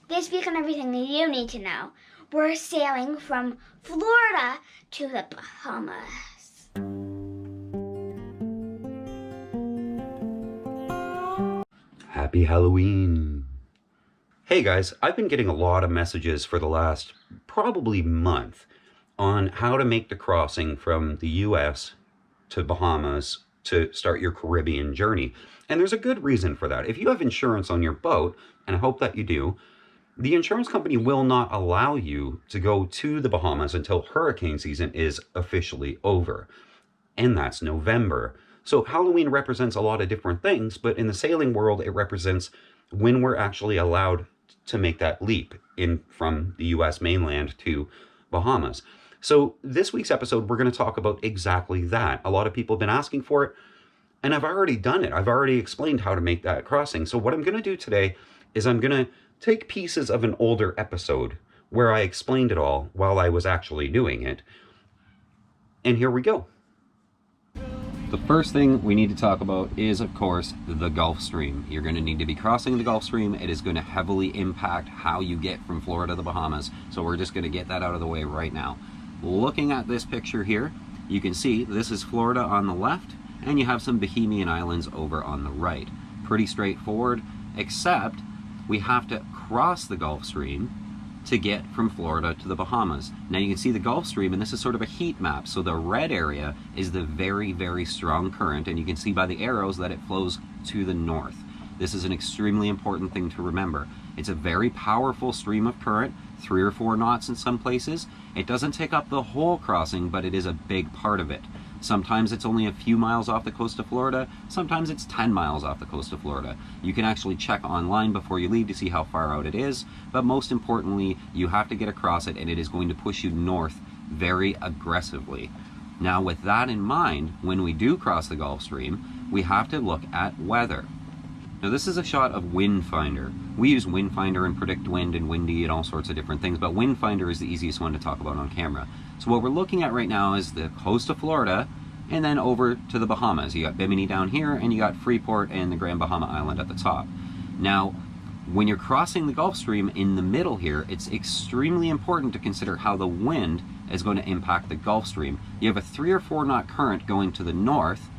This week on Everything You Need to Know, we're sailing from Florida to the Bahamas. Happy Halloween! Hey guys, I've been getting a lot of messages for the last probably month on how to make the crossing from the US to Bahamas to start your Caribbean journey. And there's a good reason for that. If you have insurance on your boat, and I hope that you do, the insurance company will not allow you to go to the Bahamas until hurricane season is officially over. And that's November. So Halloween represents a lot of different things, but in the sailing world, it represents when we're actually allowed to make that leap in from the US mainland to Bahamas. So this week's episode, we're going to talk about exactly that. A lot of people have been asking for it, and I've already done it. I've already explained how to make that crossing. So what I'm going to do today is I'm going to take pieces of an older episode where I explained it all while I was actually doing it. And here we go. The first thing we need to talk about is, of course, the Gulf Stream. You're going to need to be crossing the Gulf Stream. It is going to heavily impact how you get from Florida to the Bahamas. So we're just going to get that out of the way right now. Looking at this picture here, you can see this is Florida on the left, and you have some Bahamian islands over on the right. Pretty straightforward, except we have to cross the Gulf Stream to get from Florida to the Bahamas. Now you can see the Gulf Stream, and this is sort of a heat map. So the red area is the very, very strong current, and you can see by the arrows that it flows to the north. This is an extremely important thing to remember. It's a very powerful stream of current, 3 or 4 knots in some places. It doesn't take up the whole crossing, but it is a big part of it. Sometimes it's only a few miles off the coast of Florida. Sometimes it's 10 miles off the coast of Florida. You can actually check online before you leave to see how far out it is. But most importantly, you have to get across it, and it is going to push you north very aggressively. Now, with that in mind, when we do cross the Gulf Stream, we have to look at weather. Now, this is a shot of Wind Finder. We use Wind Finder and predict wind and windy and all sorts of different things, but Wind Finder is the easiest one to talk about on camera. So what we're looking at right now is the coast of Florida and then over to the Bahamas. You got Bimini down here, and you got Freeport and the Grand Bahama Island at the top. Now, when you're crossing the Gulf Stream in the middle here, it's extremely important to consider how the wind is going to impact the Gulf Stream. You have a 3 or 4 knot current going to the north,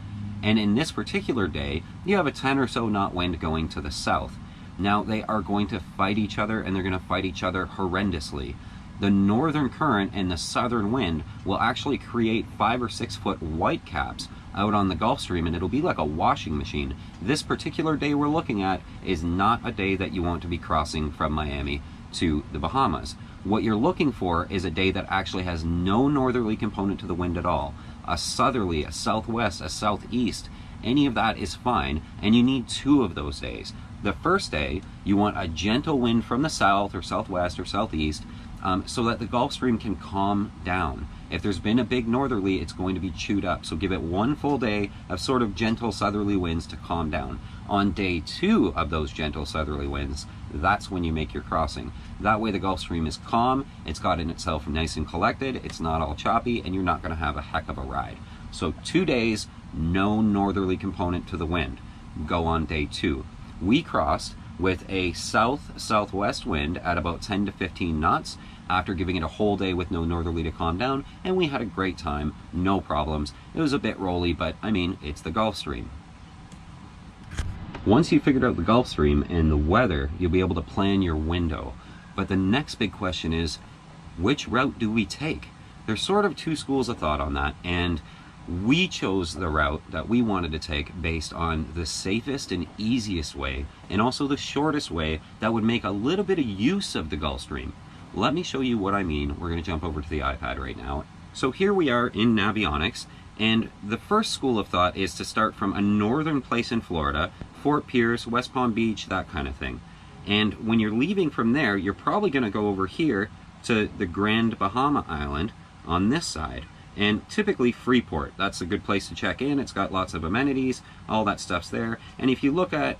and in this particular day, you have a 10 or so knot wind going to the south. Now, they are going to fight each other, and they're going to fight each other horrendously. The northern current and the southern wind will actually create 5 or 6 foot white caps out on the Gulf Stream, and it'll be like a washing machine. This particular day we're looking at is not a day that you want to be crossing from Miami to the Bahamas. What you're looking for is a day that actually has no northerly component to the wind at all. A southerly, a southwest, a southeast, any of that is fine, and you need 2 of those days. The first day, you want a gentle wind from the south or southwest or southeast, so that the Gulf Stream can calm down. If there's been a big northerly, it's going to be chewed up. So give it 1 full day of sort of gentle southerly winds to calm down. On day 2 of those gentle southerly winds, that's when you make your crossing. That way the Gulf Stream is calm, it's gotten itself nice and collected, it's not all choppy, and you're not going to have a heck of a ride. So 2 days, no northerly component to the wind. Go on day 2. We crossed with a south-southwest wind at about 10 to 15 knots after giving it a whole day with no northerly to calm down, and we had a great time, no problems. It was a bit rolly, but I mean, it's the Gulf Stream. Once you figured out the Gulf Stream and the weather, you'll be able to plan your window. But the next big question is, which route do we take? There's sort of 2 schools of thought on that, and we chose the route that we wanted to take based on the safest and easiest way, and also the shortest way that would make a little bit of use of the Gulf Stream. Let me show you what I mean. We're going to jump over to the iPad right now. So here we are in Navionics, and the first school of thought is to start from a northern place in Florida, Fort Pierce, West Palm Beach, that kind of thing. And when you're leaving from there, you're probably going to go over here to the Grand Bahama Island on this side. And typically Freeport, that's a good place to check in. It's got lots of amenities, all that stuff's there. And if you look at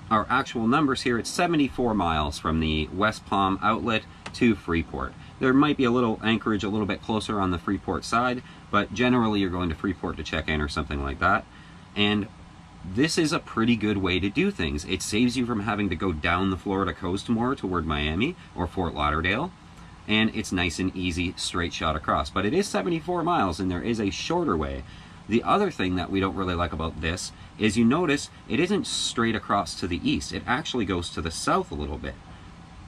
our actual numbers here, it's 74 miles from the West Palm outlet to Freeport. There might be a little anchorage a little bit closer on the Freeport side, but generally you're going to Freeport to check in or something like that. And this is a pretty good way to do things. It saves you from having to go down the Florida coast more toward Miami or Fort Lauderdale, and it's nice and easy straight shot across. But it is 74 miles, and there is a shorter way. The other thing that we don't really like about this is you notice it isn't straight across to the east. It actually goes to the south a little bit.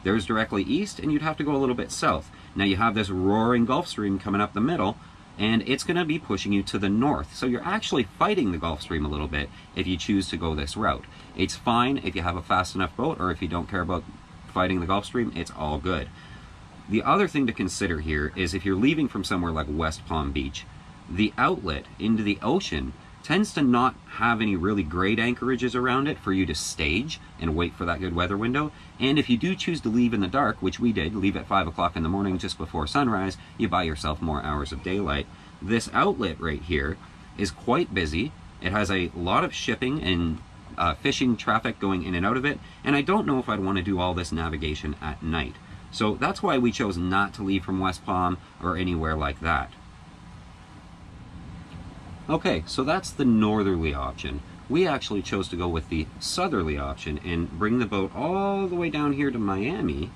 There's directly east, and you'd have to go a little bit south. Now you have this roaring Gulf Stream coming up the middle, and it's going to be pushing you to the north. So you're actually fighting the Gulf Stream a little bit if you choose to go this route. It's fine if you have a fast enough boat, or if you don't care about fighting the Gulf Stream, it's all good. The other thing to consider here is if you're leaving from somewhere like West Palm Beach, the outlet into the ocean tends to not have any really great anchorages around it for you to stage and wait for that good weather window. And if you do choose to leave in the dark, which we did, leave at 5 o'clock in the morning just before sunrise, you buy yourself more hours of daylight. This outlet right here is quite busy. It has a lot of shipping and fishing traffic going in and out of it, and I don't know if I'd want to do all this navigation at night. So that's why we chose not to leave from West Palm or anywhere like that. Okay, so that's the northerly option. We actually chose to go with the southerly option and bring the boat all the way down here to Miami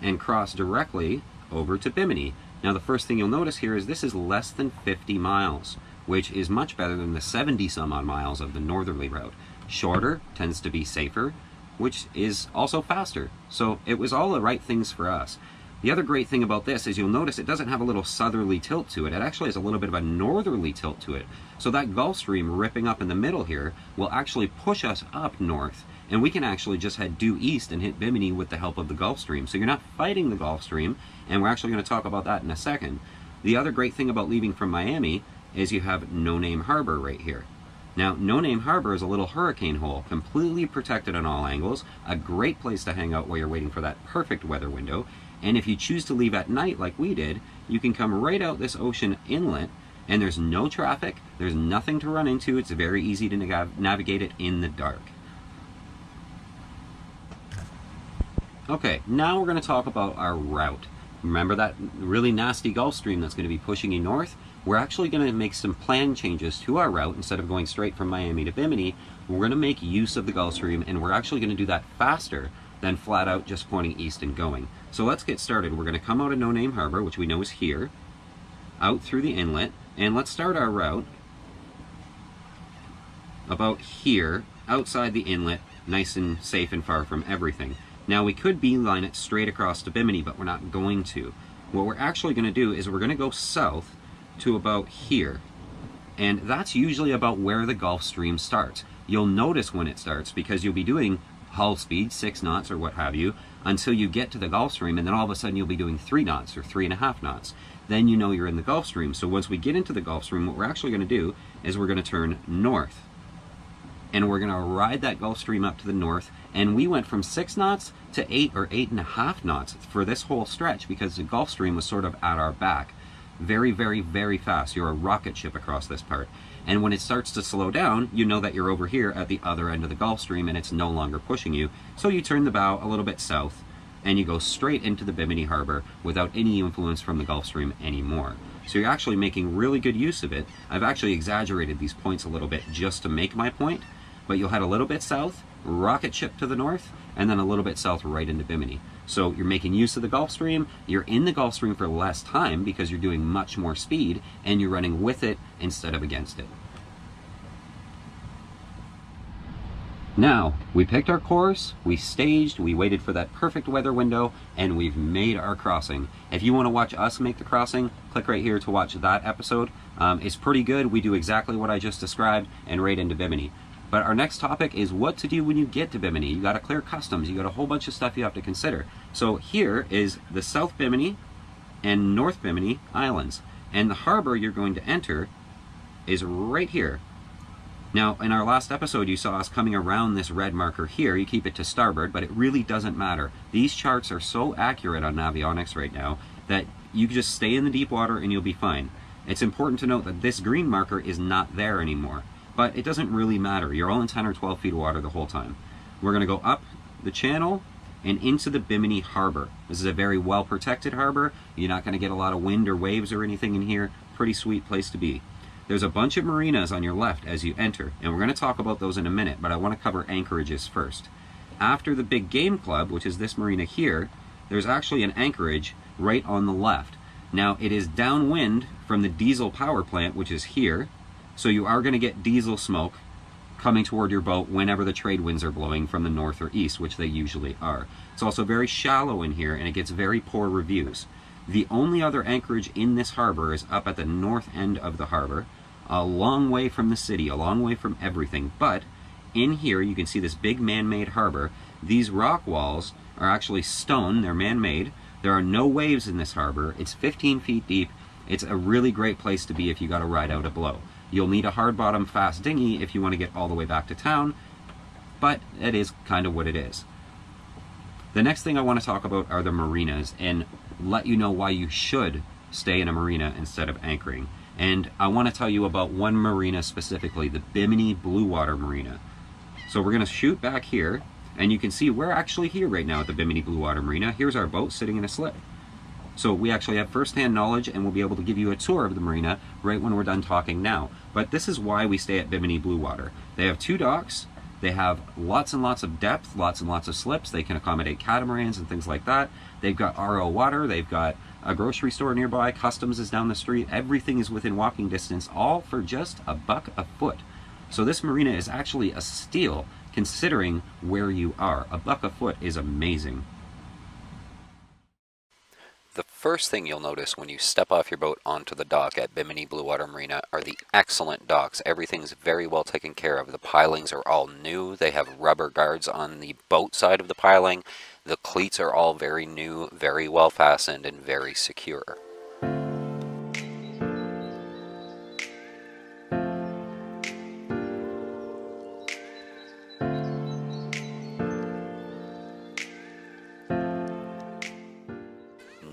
and cross directly over to Bimini. Now the first thing you'll notice here is this is less than 50 miles, which is much better than the 70 some odd miles of the northerly route. Shorter, tends to be safer, which is also faster. So it was all the right things for us. The other great thing about this is you'll notice it doesn't have a little southerly tilt to it. It actually has a little bit of a northerly tilt to it. So that Gulf Stream ripping up in the middle here will actually push us up north. And we can actually just head due east and hit Bimini with the help of the Gulf Stream. So you're not fighting the Gulf Stream, and we're actually going to talk about that in a second. The other great thing about leaving from Miami is you have No Name Harbor right here. Now, No Name Harbor is a little hurricane hole, completely protected on all angles, a great place to hang out while you're waiting for that perfect weather window. And if you choose to leave at night like we did, you can come right out this ocean inlet, and there's no traffic, there's nothing to run into, it's very easy to navigate it in the dark. Okay, now we're going to talk about our route. Remember that really nasty Gulf Stream that's going to be pushing you north? We're actually going to make some plan changes to our route. Instead of going straight from Miami to Bimini, we're going to make use of the Gulf Stream, and we're actually going to do that faster than flat out just pointing east and going. So let's get started. We're going to come out of No Name Harbor, which we know is here, out through the inlet, and let's start our route about here, outside the inlet, nice and safe and far from everything. Now we could beeline it straight across to Bimini, but we're not going to. What we're actually going to do is we're going to go south to about here, and that's usually about where the Gulf Stream starts. You'll notice when it starts because you'll be doing hull speed, 6 knots or what have you, until you get to the Gulf Stream, and then all of a sudden you'll be doing 3 knots or 3.5 knots. Then you know you're in the Gulf Stream. So once we get into the Gulf Stream, what we're actually going to do is we're going to turn north. And we're going to ride that Gulf Stream up to the north, and we went from 6 knots to 8 or 8.5 knots for this whole stretch because the Gulf Stream was sort of at our back. Very, very, very fast. You're a rocket ship across this part. And when it starts to slow down, you know that you're over here at the other end of the Gulf Stream and it's no longer pushing you. So you turn the bow a little bit south and you go straight into the Bimini Harbor without any influence from the Gulf Stream anymore. So you're actually making really good use of it. I've actually exaggerated these points a little bit just to make my point, but you'll head a little bit south, rocket ship to the north, and then a little bit south right into Bimini. So you're making use of the Gulf Stream, you're in the Gulf Stream for less time because you're doing much more speed, and you're running with it instead of against it. Now, we picked our course, we staged, we waited for that perfect weather window, and we've made our crossing. If you want to watch us make the crossing, click right here to watch that episode. It's pretty good. We do exactly what I just described and right into Bimini. But our next topic is what to do when you get to Bimini. You got to clear customs. You got a whole bunch of stuff you have to consider. So here is the South Bimini and North Bimini Islands. And the harbor you're going to enter is right here. Now, in our last episode, you saw us coming around this red marker here. You keep it to starboard, but it really doesn't matter. These charts are so accurate on Navionics right now that you can just stay in the deep water and you'll be fine. It's important to note that this green marker is not there anymore. But it doesn't really matter. You're all in 10 or 12 feet of water the whole time. We're going to go up the channel and into the Bimini Harbor. This is a very well protected harbor. You're not going to get a lot of wind or waves or anything in here. Pretty sweet place to be. There's a bunch of marinas on your left as you enter, and we're going to talk about those in a minute, but I want to cover anchorages first. After the big game club, which is this marina here, there's actually an anchorage right on the left. Now, it is downwind from the diesel power plant, which is here, so you are going to get diesel smoke coming toward your boat whenever the trade winds are blowing from the north or east, which they usually are. It's also very shallow in here, and it gets very poor reviews. The only other anchorage in this harbor is up at the north end of the harbor, a long way from the city, a long way from everything. But in here, you can see this big man-made harbor. These rock walls are actually stone, they're man-made. There are no waves in this harbor. It's 15 feet deep. It's a really great place to be if you got to ride out a blow. You'll need a hard bottom fast dinghy if you want to get all the way back to town, but it is kind of what it is. The next thing I want to talk about are the marinas and let you know why you should stay in a marina instead of anchoring. And I want to tell you about one marina specifically, the Bimini Blue Water Marina. So we're going to shoot back here, and you can see we're actually here right now at the Bimini Blue Water Marina. Here's our boat sitting in a slip. So we actually have first-hand knowledge, and we'll be able to give you a tour of the marina right when we're done talking now. But this is why we stay at Bimini Blue Water. They have 2 docks. They have lots and lots of depth, lots and lots of slips. They can accommodate catamarans and things like that. They've got RO water. They've got a grocery store nearby. Customs is down the street. Everything is within walking distance, all for just $1 a foot. So this marina is actually a steal considering where you are. $1 a foot is amazing. The first thing you'll notice when you step off your boat onto the dock at Bimini Blue Water Marina are the excellent docks. Everything's very well taken care of. The pilings are all new. They have rubber guards on the boat side of the piling. The cleats are all very new, very well fastened, and very secure.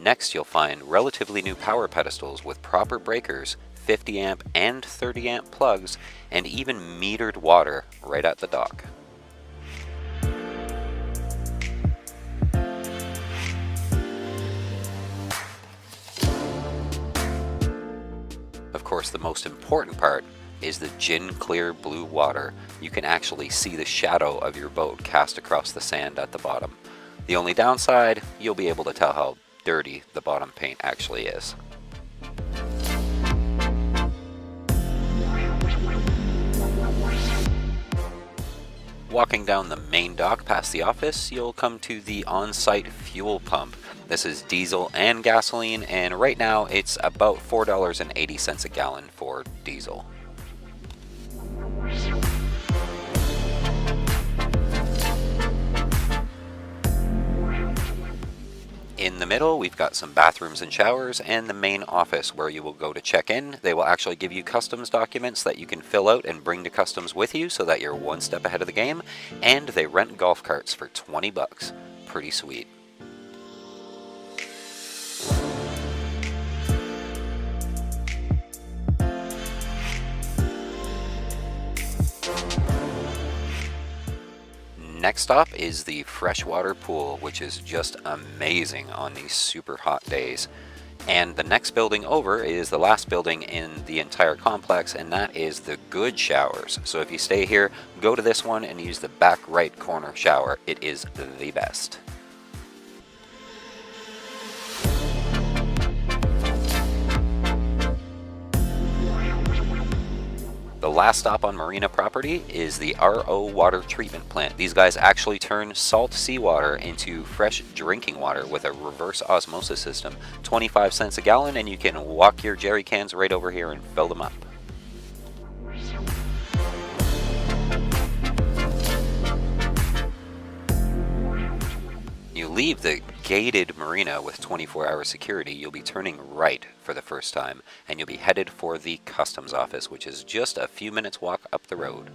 Next, you'll find relatively new power pedestals with proper breakers, 50 amp and 30 amp plugs, and even metered water right at the dock. Of course, the most important part is the gin clear blue water. You can actually see the shadow of your boat cast across the sand at the bottom. The only downside, you'll be able to tell how dirty the bottom paint actually is. Walking down the main dock past the office, you'll come to the on-site fuel pump. This is diesel and gasoline, and right now it's about $4.80 a gallon for diesel. In the middle, we've got some bathrooms and showers and the main office where you will go to check in. They will actually give you customs documents that you can fill out and bring to customs with you so that you're one step ahead of the game. And they rent golf carts for 20 bucks. Pretty sweet. Next stop is the freshwater pool, which is just amazing on these super hot days. And the next building over is the last building in the entire complex, and that is the good showers. So if you stay here, go to this one and use the back right corner shower. It is the best. The last stop on marina property is the RO water treatment plant. These guys actually turn salt seawater into fresh drinking water with a reverse osmosis system. 25 cents a gallon, and you can walk your jerry cans right over here and fill them up. You leave the gated marina with 24-hour security, you'll be turning right for the first time, and you'll be headed for the customs office, which is just a few minutes walk up the road.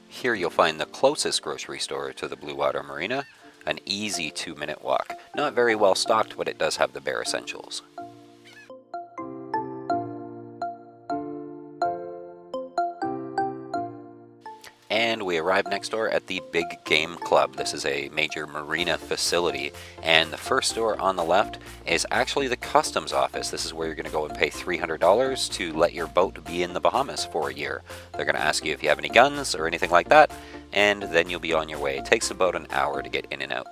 Here you'll find the closest grocery store to the Blue Water Marina, an easy 2-minute walk. Not very well stocked, but it does have the bare essentials. And we arrived next door at the Big Game Club. This is a major marina facility, and the first door on the left is actually the customs office. This is where you're going to go and pay $300 to let your boat be in the Bahamas for a year. They're going to ask you if you have any guns or anything like that, and then you'll be on your way. It takes about an hour to get in and out.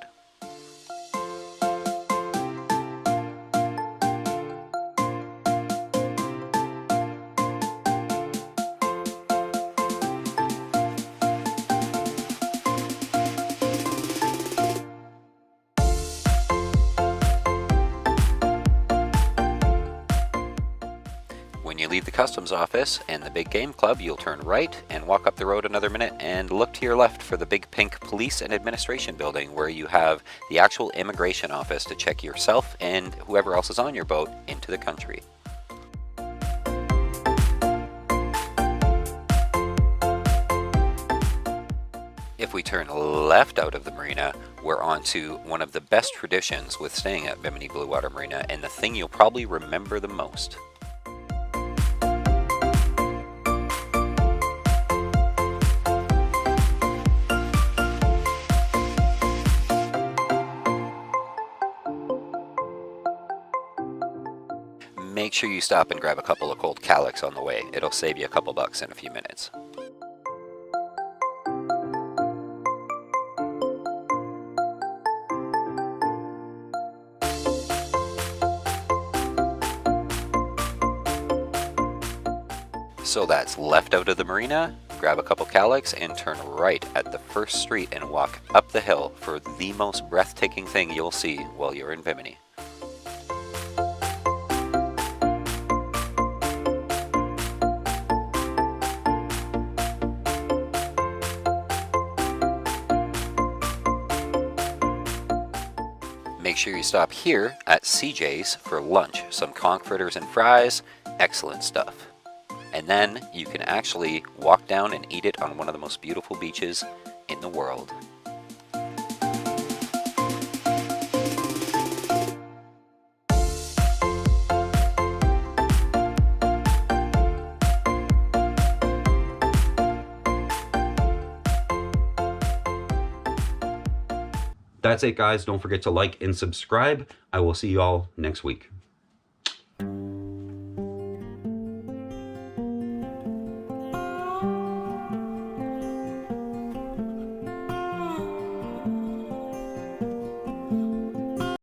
When you leave the customs office and the Big Game Club, you'll turn right and walk up the road another minute and look to your left for the big pink police and administration building, where you have the actual immigration office to check yourself and whoever else is on your boat into the country. If we turn left out of the marina, we're on to one of the best traditions with staying at Bimini Blue Water Marina, and the thing you'll probably remember the most. Make sure you stop and grab a couple of cold calics on the way. It'll save you a couple bucks in a few minutes. So that's left out of the marina, grab a couple calics, and turn right at the first street and walk up the hill for the most breathtaking thing you'll see while you're in Bimini. Make sure you stop here at CJ's for lunch. Some conch fritters and fries, excellent stuff. And then you can actually walk down and eat it on one of the most beautiful beaches in the world. That's it, guys. Don't forget to like and subscribe. I will see you all next week.